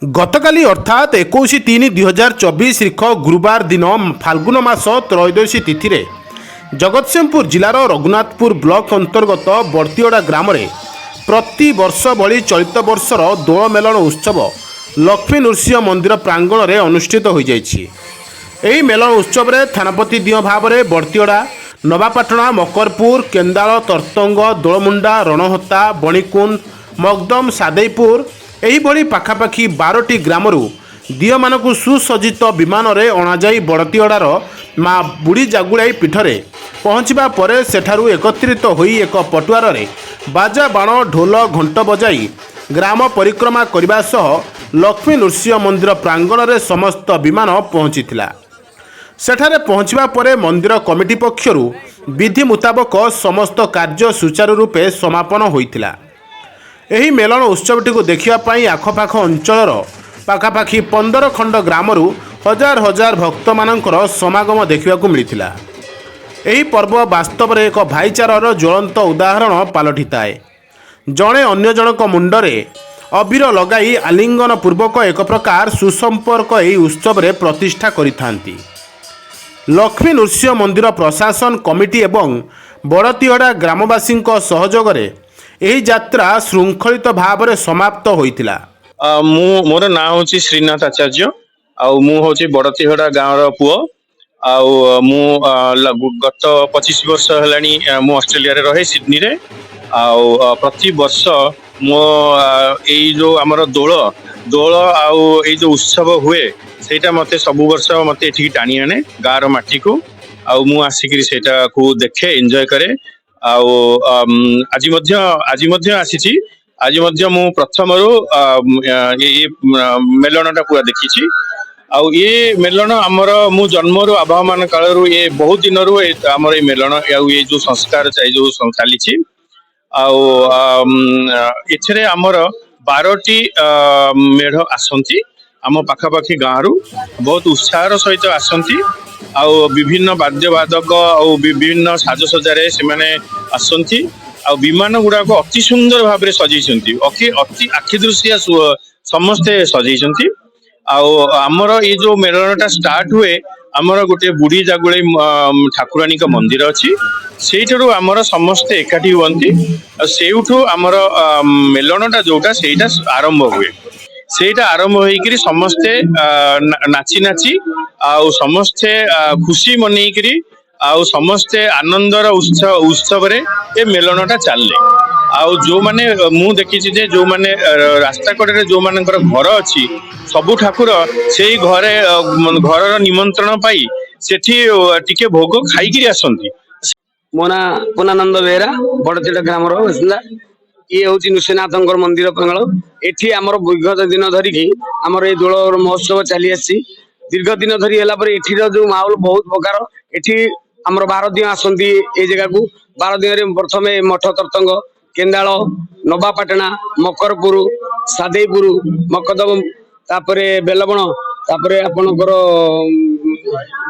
गतकाली अर्थात 21/3/2024 तारीख गुरुवार दिन फाल्गुन मास त्रयोदशी तिथि रे जगतसिंहपुर जिलार रघुनाथपुर ब्लॉक अंतर्गत बर्तियोड़ा ग्राम रे प्रति वर्ष भली चलित वर्षर दोल मेलन उत्सव लक्ष्मी नृसिंह मंदिर प्रांगण रे अनुष्ठित हो जाइछि। एही मेलन उत्सव रे थानापति दिय भाव में बर्तियोड़ा नवापाटଣା मकरपुर केन्दाल तरतंग दोलमुंडा रणहत्ता बणिकुंद मगदम सादेईपुर एहिभଳି पाखापाखि 12ଟି ଗ୍ରାମରୁ ଦିଅମାନଙ୍କୁ ସୁସଜ୍ଜିତ ବିମାନରେ ଅଣାଯାଇ ବଡ଼ତିଗଡ଼ାର ମା ବୁଢ଼ୀ ଜାଗୁଳାଇ ପୀଠରେ ପହଞ୍ଚିବା ପରେ ସେଠାରୁ ଏକତ୍ରିତ ହୋଇ ଏକ ପଟୁଆରରେ ବାଜା ବାଣ ଢୋଲ ଘଣ୍ଟ ବଜାଇ ଗ୍ରାମ ପରିକ୍ରମା କରିବା ସହ ଲକ୍ଷ୍ମୀ ନୃସିଂହ ମନ୍ଦିର ପ୍ରାଙ୍ଗଣରେ ସମସ୍ତ ବିମାନ ପହଞ୍ଚିଥିଲା। ସେଠାରେ ପହଞ୍ଚିବା ପରେ ମନ୍ଦିର କମିଟି ପକ୍ଷରୁ ବିଧି ମୁତାବକ ସମସ୍ତ କାର୍ଯ୍ୟ ସୁଚାରୁ ରୂପେ ସମାପନ ହୋଇଥିଲା। ଏହି ମେଲଣ ଉତ୍ସବଟିକୁ ଦେଖିବା ପାଇଁ ଆଖପାଖ ଅଞ୍ଚଳର ପାଖାପାଖି 15 ଖଣ୍ଡ ଗ୍ରାମରୁ ହଜାର ହଜାର ଭକ୍ତମାନଙ୍କର ସମାଗମ ଦେଖିବାକୁ ମିଳିଥିଲା। ଏହି ପର୍ବ ବାସ୍ତବରେ ଏକ ଭାଇଚାରାର ଜ୍ୱଳନ୍ତ ଉଦାହରଣ ପାଲଟିଥାଏ। ଜଣେ ଅନ୍ୟ ଜଣଙ୍କ ମୁଣ୍ଡରେ ଅବିର ଲଗାଇ ଆଲିଙ୍ଗନ ପୂର୍ବକ ଏକ ପ୍ରକାର ସୁସମ୍ପର୍କ ଏହି ଉତ୍ସବରେ ପ୍ରତିଷ୍ଠା କରିଥାନ୍ତି। ଲକ୍ଷ୍ମୀ ନୃସିଂହ ମନ୍ଦିର ପ୍ରଶାସନ କମିଟି ଏବଂ ବଡ଼ତିଗଡ଼ା ଗ୍ରାମବାସୀଙ୍କ ସହଯୋଗରେ ଏହି ଯାତ୍ରା ଶୃଙ୍ଖଳିତ ଭାବରେ ସମାପ୍ତ ହୋଇଥିଲା। मोर ना हूँ श्रीनाथ आचार्य मु हूँ बड़तिहड़ा गाँव पुओ गत 25 वर्ष है मु ऑस्ट्रेलिया रे रहे सिडनी रे प्रति वर्ष मो जो आमर दोल दोल जो उत्सव हुए सेटा मते सब वर्ष मते एठी टाणी आने गाँव माटी को मु आसिक सेटा को देखे एंजॉय करे आज आसी आज मु प्रथम ये मेलनटा पूरा देखी ये मेलन आमर मु जन्म आभामान काल ये बहुत दिन आमर ये मेलन ये जो संस्कार जो चली एथे आमर 12टी मेढ़ आसती आम पाखापाखि गाँव बहुत उत्साह सहित आसती विभिन्न वाद्यवादक विभिन्न साजसज्जार से आसती विमान गुड़ाक अति सुंदर भाव में सजाई अति आखि दृश्य समस्ते सजाई आमर ये जो मेलनटा स्टार्ट हुए आमर गोटे बुढ़ी जागुलाई ठाकुराणी का मंदिर अच्छी से आमर समस्ते एकाठी हुअंती सेठू आमर मेलनटा जोटा सेटा आरंभ हुए सेटा आरंभ होइकरी समस्ते नाची नाची समस्ते खुशी मनईकरी समस्ते आनंदर उत्सव रे ए मेलनटा चलले जो माने मु देखी जो माने रास्ता कड़े जो मानकर घर अच्छी सबु ठाकुर से घरे घर निमंत्रण पाई सेठी टिके भोग खाई आसती। मो ना पूर्णानंद बेहरा बड़तिगड़ा ग्राम बासिंदा ये हूँ नृसिंहनाथ मंदिर प्रांगण एठी आमर विगत दिन धरिकी आमर ये दोल महोत्सव चली आसी दीर्घ दिन धरी एठीर जो माहौल बहुत प्रकार एठी आमर 12 दिन आसती ये जगह को 12 दिन प्रथम मठ तरतंग केन्दाल नवापाटଣା मकरपुर सादेईपुर मकदम तापरे बेलबण तापरे आपणकर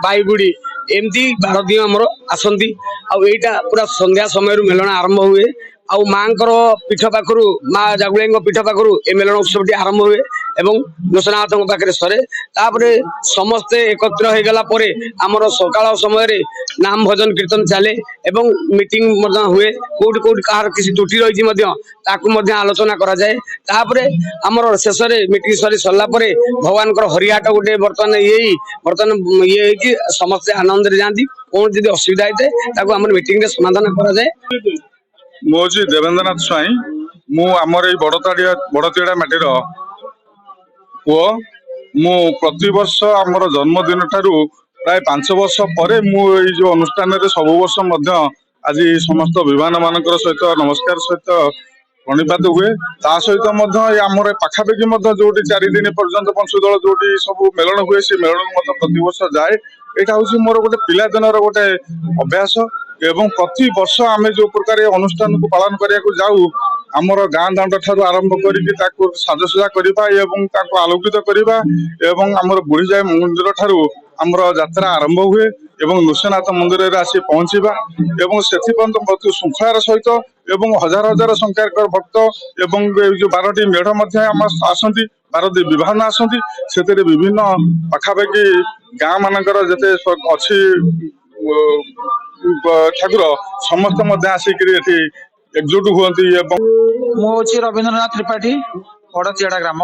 बाईगुड़ी एमती 12 दिन आमर आसती आईटा पूरा संध्या समय मेलन आरंभ हुए माँकर पीठ पाखु माँ जागुलाई पीठ पाखु ए मेलन उत्सव आरंभ हुए एवं नृसिंहनाथ पाखे सरे तापरे समस्ते एकत्र हो गला परे आमर सकाळ समय नाम भजन कीर्तन चले एवं मीटिंग हुए कोट कोट कहार किसी त्रुटि रही आलोचना करा जाए तापरे आमर शेष मीटिंग सरी सरला परे भगवान हरिहाट गोटे बर्तमान ये कि समस्ते आनंद जाती कौन जब असुविधा होता है मीटिंग समाधान करा जाए। मो जी देवेंद्रनाथ स्वाई मु आमर ये बड़तिगड़ा माटीर पुओ मु प्रति वर्ष आमर जन्मदिन ठारू प्राय 5 वर्ष पर जो अनुष्ठान सब वर्ष आज समस्त विमान मान सहित नमस्कार सहित प्रणिपात हुए ता सहित आमर पाखापाखि जो 4 दिन पर्यंत पंचदल जो सब मेलन हुए से मेलन प्रति वर्ष जाए यहाँ हूँ मोर गोटे पिलादिन गोटे अभ्यास एवं प्रति वर्ष आम जो प्रकार अनुष्ठान को पालन करने को जाऊ आमर गाँ दांड ठार आरंभ कर साजसजा करने आलोकित करवा एवं आमर बुढ़ीजाई मंदिर ठार आमर यात्रा आरंभ हुए एवं नृसिंहनाथ मंदिर रे आसी पहुंचवा एवं सेथि पर्यंत बहुत श्रृंखलार सहित एवं हजार हजार संख्यार भक्त एवं जो 12टी मेढ़ आसती ବାରଟି ବିଭାନ ଆସନ୍ତି। ସେଥିରେ ବିଭିନ୍ନ ପାଖାପାଖି ଗାଁ ମାନଙ୍କର ଯେତେ ଅଛି ଠାକୁର ସମସ୍ତେ ମଧ୍ୟ ଆସିକିରି ଏଠି ଏକଜୁଟ ହୁଅନ୍ତି। ଏବଂ ମୁଁ ହଉଛି ରବୀନ୍ଦ୍ରନାଥ ତ୍ରିପାଠୀ, ବଡଚିଆଡା ଗ୍ରାମ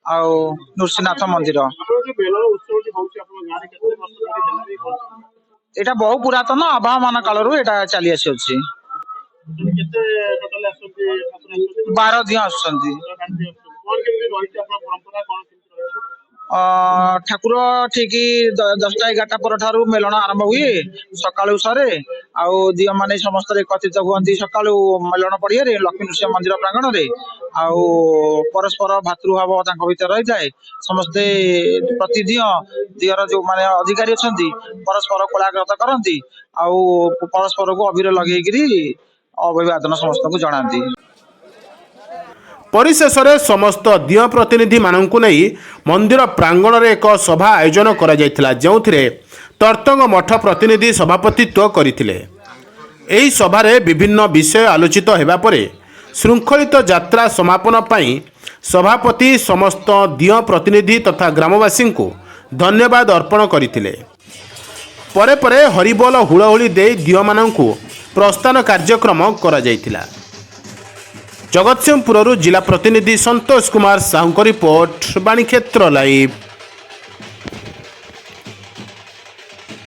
ଆଉ ନୃସିଂହନାଥ ମନ୍ଦିର। ଏଇଟା ବହୁ ପୁରାତନ ଆବାହମାନ କାଳରୁ ଏଇଟା ଚାଲି ଆସିଅଛି। 12 ଦିନ ଆସୁଛନ୍ତି। ଠାକୁର ଠିକ 10ଟା 11ଟା ପରଠାରୁ ମେଲଣ ଆରମ୍ଭ ହୁଏ, ସକାଳୁ ସରେ। ଆଉ ଦିଅ ମାନେ ସମସ୍ତେ ଏକତ୍ରିତ ହୁଅନ୍ତି ସକାଳୁ ମେଲଣ ପଡିଆରେ ଲକ୍ଷ୍ମୀ ନୃସିଂହ ମନ୍ଦିର ପ୍ରାଙ୍ଗଣରେ। ଆଉ ପରସ୍ପର ଭାତୃଭାବ ତାଙ୍କ ଭିତରେ ରହିଥାଏ। ସମସ୍ତେ ପ୍ରତିଦିନ ଦିଅର ଯୋଉମାନେ ଅଧିକାରୀ ଅଛନ୍ତି ପରସ୍ପର କୋଳାଗ୍ରତ କରନ୍ତି, ଆଉ ପରସ୍ପରକୁ ଅଭିର ଲଗେଇକିରି ଅଭିବାଦନ ସମସ୍ତଙ୍କୁ ଜଣାନ୍ତି। ପରିଶେଷରେ ସମସ୍ତ ଦିଅ ପ୍ରତିନିଧିମାନଙ୍କୁ ନେଇ ମନ୍ଦିର ପ୍ରାଙ୍ଗଣରେ ଏକ ସଭା ଆୟୋଜନ କରାଯାଇଥିଲା, ଯେଉଁଥିରେ ତର୍ତ୍ତଙ୍ଗ ମଠ ପ୍ରତିନିଧି ସଭାପତିତ୍ୱ କରିଥିଲେ। ଏହି ସଭାରେ ବିଭିନ୍ନ ବିଷୟ ଆଲୋଚିତ ହେବା ପରେ ଶୃଙ୍ଖଳିତ ଯାତ୍ରା ସମାପନ ପାଇଁ ସଭାପତି ସମସ୍ତ ଦିଅ ପ୍ରତିନିଧି ତଥା ଗ୍ରାମବାସୀଙ୍କୁ ଧନ୍ୟବାଦ ଅର୍ପଣ କରିଥିଲେ। ପରେ ପରେ ହରିବୋଲ ହୁଳହୁଳି ଦେଇ ଦିଅମାନଙ୍କୁ ପ୍ରସ୍ଥାନ କାର୍ଯ୍ୟକ୍ରମ କରାଯାଇଥିଲା। ଜଗତସିଂହପୁରରୁ ଜିଲ୍ଲା ପ୍ରତିନିଧି ସନ୍ତୋଷ କୁମାର ସାହୁଙ୍କ ରିପୋର୍ଟ, ବାଣୀକ୍ଷେତ୍ର ଲାଇଭ୍।